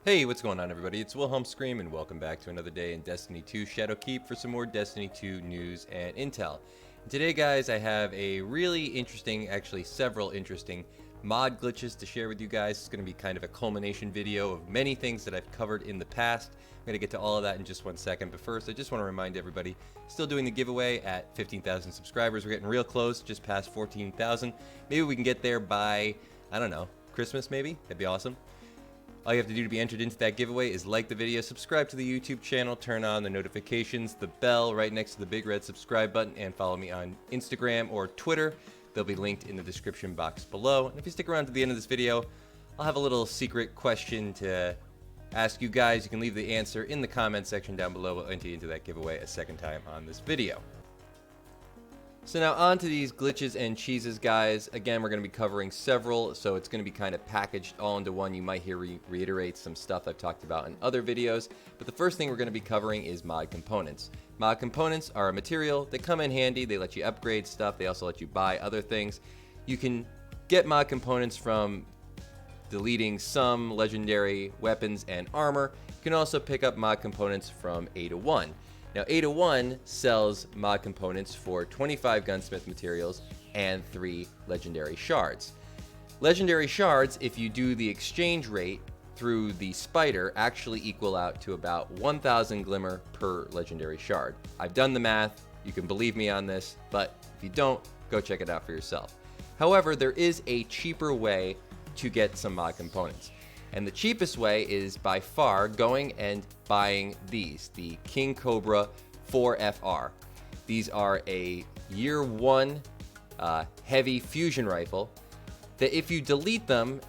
Hey, what's going on, everybody? It's Wilhelm Scream, and welcome back to another day in Destiny 2 Shadowkeep for some more Destiny 2 news and intel. And today, guys, I have a really interesting, actually several interesting mod glitches to share with you guys. It's going to be kind of a culmination video of many things that I've covered in the past. I'm going to get to all of that in just 1 second, but first, I just want to remind everybody, still doing the giveaway at 15,000 subscribers. We're getting real close, just past 14,000. Maybe we can get there by, I don't know, Christmas maybe? That'd be awesome. All you have to do to be entered into that giveaway is like the video, subscribe to the YouTube channel, turn on the notifications, the bell right next to the big red subscribe button, and follow me on Instagram or Twitter. They'll be linked in the description box below. And if you stick around to the end of this video, I'll have a little secret question to ask you guys. You can leave the answer in the comment section down below. We'll enter you into that giveaway a second time on this video. So now on to these glitches and cheeses, guys. Again, we're going to be covering several, so it's going to be kind of packaged all into one. You might hear reiterate some stuff I've talked about in other videos, but the first thing we're going to be covering is mod components. Mod components are a material. They come in handy. They let you upgrade stuff. They also let you buy other things. You can get mod components from deleting some legendary weapons and armor. You can also pick up mod components from A1. Now, A1 sells mod components for 25 gunsmith materials and 3 legendary shards. Legendary shards, if you do the exchange rate through the spider, actually equal out to about 1,000 glimmer per legendary shard. I've done the math. You can believe me on this, but if you don't, go check it out for yourself. However, there is a cheaper way to get some mod components. And the cheapest way is by far going and buying these, the King Cobra 4FR. These are a year 1 heavy fusion rifle that if you delete them,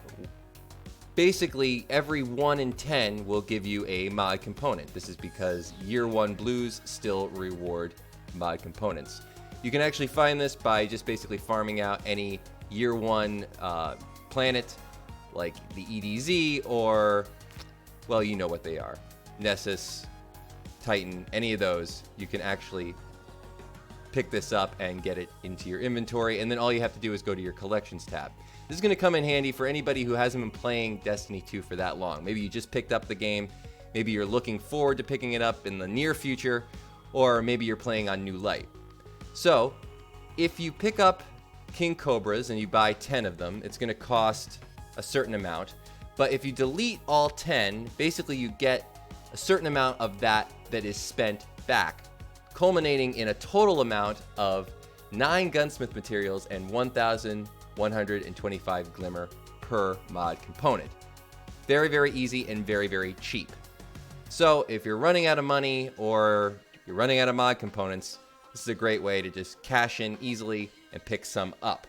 basically every 1 in 10 will give you a mod component. This is because year 1 blues still reward mod components. You can actually find this by just basically farming out any year 1 planet, like the EDZ, or, well, you know what they are. Nessus, Titan, any of those, you can actually pick this up and get it into your inventory, and then all you have to do is go to your collections tab. This is going to come in handy for anybody who hasn't been playing Destiny 2 for that long. Maybe you just picked up the game, maybe you're looking forward to picking it up in the near future, or maybe you're playing on New Light. So, if you pick up King Cobras and you buy 10 of them, it's going to cost a certain amount, but if you delete all 10, basically you get a certain amount of that is spent back, culminating in a total amount of 9 gunsmith materials and 1,125 glimmer per mod component. Very, very easy and very, very cheap. So if you're running out of money or you're running out of mod components, this is a great way to just cash in easily and pick some up.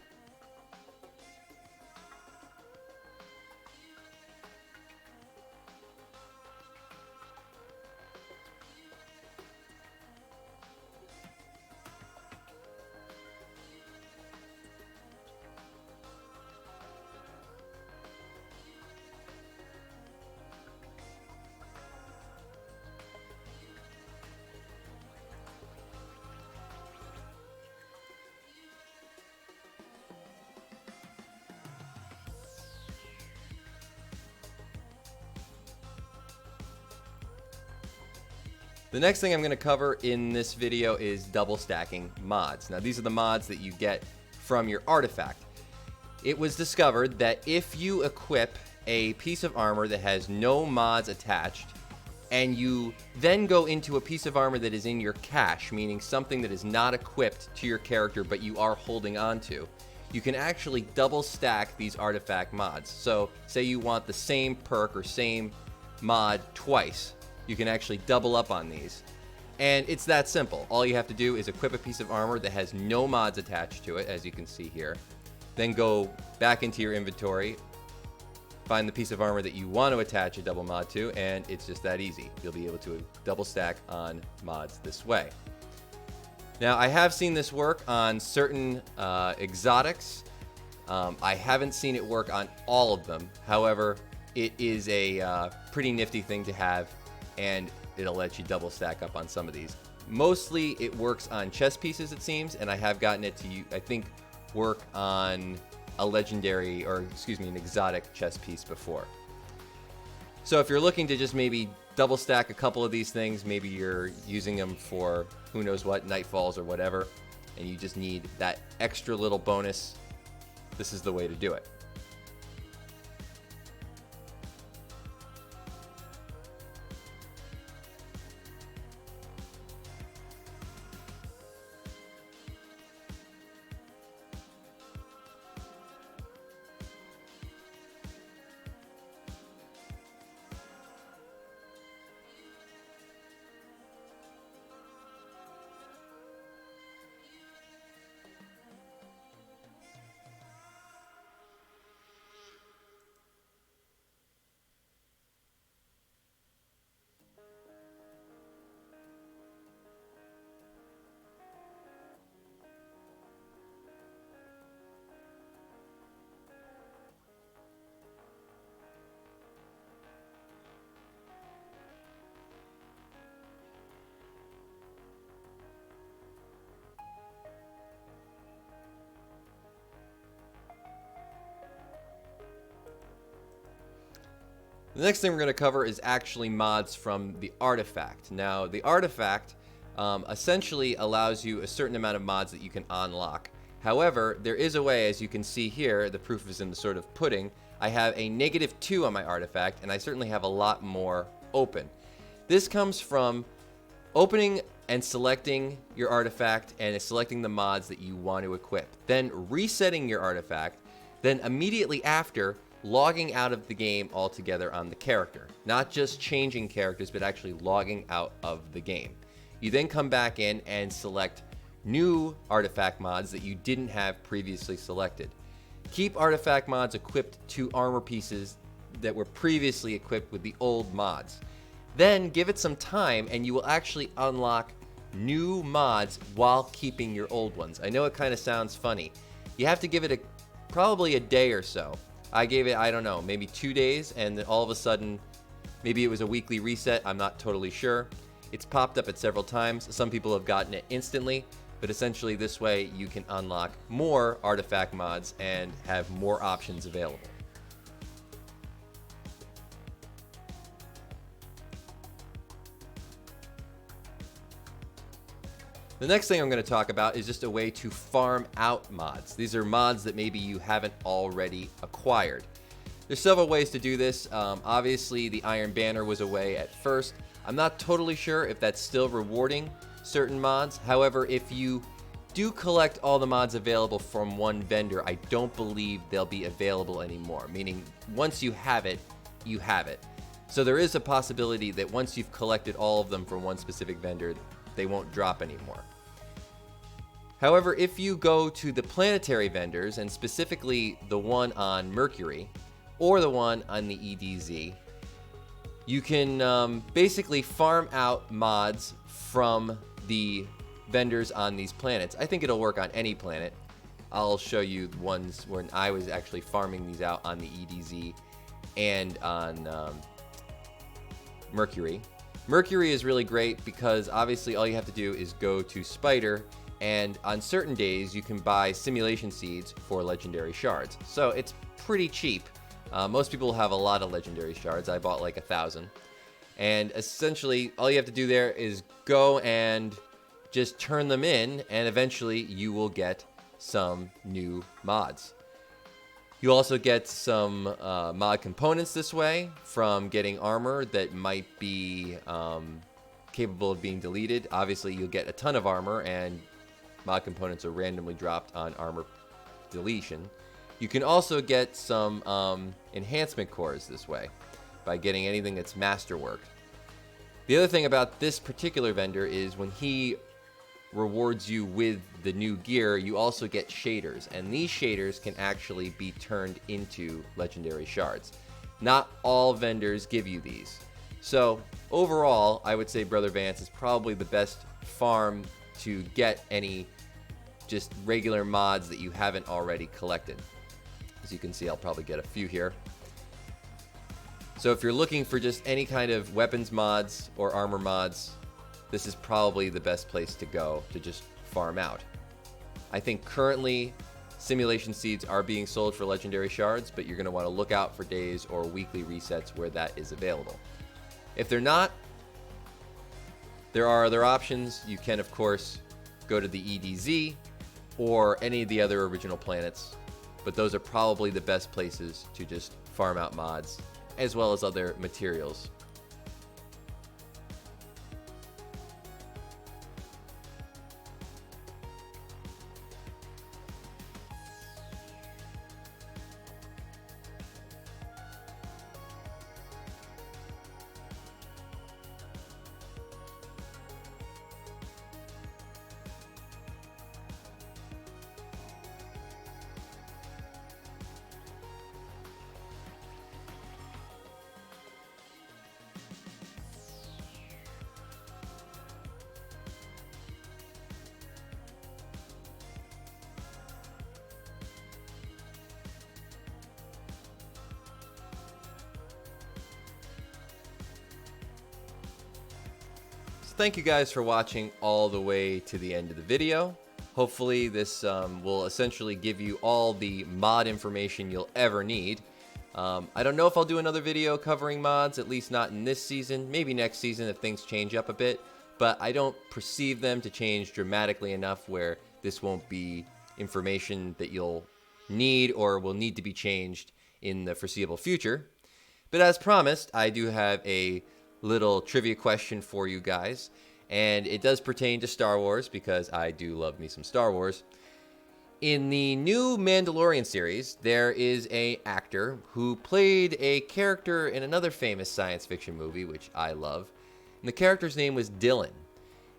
The next thing I'm going to cover in this video is double stacking mods. Now, these are the mods that you get from your artifact. It was discovered that if you equip a piece of armor that has no mods attached, and you then go into a piece of armor that is in your cache, meaning something that is not equipped to your character but you are holding on to, you can actually double stack these artifact mods. So, say you want the same perk or same mod twice. You can actually double up on these. And it's that simple. All you have to do is equip a piece of armor that has no mods attached to it, as you can see here. Then go back into your inventory, find the piece of armor that you want to attach a double mod to, and it's just that easy. You'll be able to double stack on mods this way. Now, I have seen this work on certain exotics. I haven't seen it work on all of them. However, it is a pretty nifty thing to have, and it'll let you double stack up on some of these. Mostly it works on chess pieces, it seems, and I have gotten it to, I think, work on a legendary, or excuse me, an exotic chess piece before. So if you're looking to just maybe double stack a couple of these things, maybe you're using them for who knows what, nightfalls or whatever, and you just need that extra little bonus, this is the way to do it. The next thing we're going to cover is actually mods from the artifact. Now, the artifact essentially allows you a certain amount of mods that you can unlock. However, there is a way, as you can see here, the proof is in the sort of pudding. I have a -2 on my artifact, and I certainly have a lot more open. This comes from opening and selecting your artifact and selecting the mods that you want to equip. Then resetting your artifact, then immediately after, logging out of the game altogether on the character. Not just changing characters, but actually logging out of the game. You then come back in and select new artifact mods that you didn't have previously selected. Keep artifact mods equipped to armor pieces that were previously equipped with the old mods. Then give it some time and you will actually unlock new mods while keeping your old ones. I know it kind of sounds funny. You have to give it probably a day or so. I gave it, I don't know, maybe 2 days, and then all of a sudden, maybe it was a weekly reset, I'm not totally sure. It's popped up at several times. Some people have gotten it instantly, but essentially this way you can unlock more artifact mods and have more options available. The next thing I'm going to talk about is just a way to farm out mods. These are mods that maybe you haven't already acquired. There's several ways to do this. Obviously, the Iron Banner was a way at first. I'm not totally sure if that's still rewarding certain mods. However, if you do collect all the mods available from one vendor, I don't believe they'll be available anymore. Meaning, once you have it, you have it. So there is a possibility that once you've collected all of them from one specific vendor, they won't drop anymore. However, if you go to the planetary vendors, and specifically the one on Mercury, or the one on the EDZ, you can basically farm out mods from the vendors on these planets. I think it'll work on any planet. I'll show you the ones when I was actually farming these out on the EDZ and on Mercury. Mercury is really great because obviously all you have to do is go to Spider, and on certain days you can buy simulation seeds for legendary shards. So it's pretty cheap. Most people have a lot of legendary shards. I bought like 1,000. And essentially all you have to do there is go and just turn them in, and eventually you will get some new mods. You also get some mod components this way from getting armor that might be capable of being deleted. Obviously, you'll get a ton of armor, and mod components are randomly dropped on armor deletion. You can also get some enhancement cores this way by getting anything that's masterworked. The other thing about this particular vendor is when he rewards you with the new gear, you also get shaders, and these shaders can actually be turned into legendary shards. Not all vendors give you these. So overall, I would say Brother Vance is probably the best farm to get any just regular mods that you haven't already collected. As you can see, I'll probably get a few here. So if you're looking for just any kind of weapons mods or armor mods, this is probably the best place to go to just farm out. I think currently Simulation seeds are being sold for legendary shards, but you're going to want to look out for days or weekly resets where that is available. If they're not, there are other options. You can, of course, go to the EDZ or any of the other original planets, but those are probably the best places to just farm out mods as well as other materials. Thank you guys for watching all the way to the end of the video. Hopefully this will essentially give you all the mod information you'll ever need. I don't know if I'll do another video covering mods, at least not in this season. Maybe next season if things change up a bit, but I don't perceive them to change dramatically enough where this won't be information that you'll need or will need to be changed in the foreseeable future. But as promised, I do have a little trivia question for you guys, and it does pertain to Star Wars because I do love me some Star Wars. In the new Mandalorian series, there is an actor who played a character in another famous science fiction movie, which I love, and the character's name was Dylan.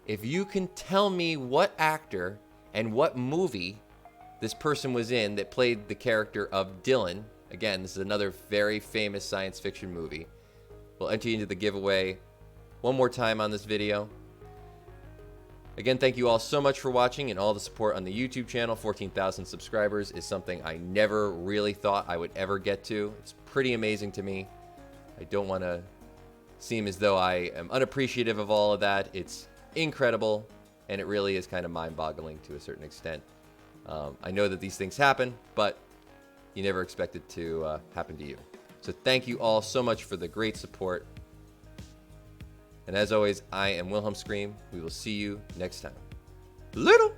If you can tell me what actor and what movie this person was in that played the character of Dylan, again, this is another very famous science fiction movie, we'll enter you into the giveaway one more time on this video. Again, thank you all so much for watching and all the support on the YouTube channel. 14,000 subscribers is something I never really thought I would ever get to. It's pretty amazing to me. I don't want to seem as though I am unappreciative of all of that. It's incredible, and it really is kind of mind-boggling to a certain extent. I know that these things happen, but you never expect it to happen to you. So thank you all so much for the great support. And as always, I am Wilhelm Scream. We will see you next time. Little!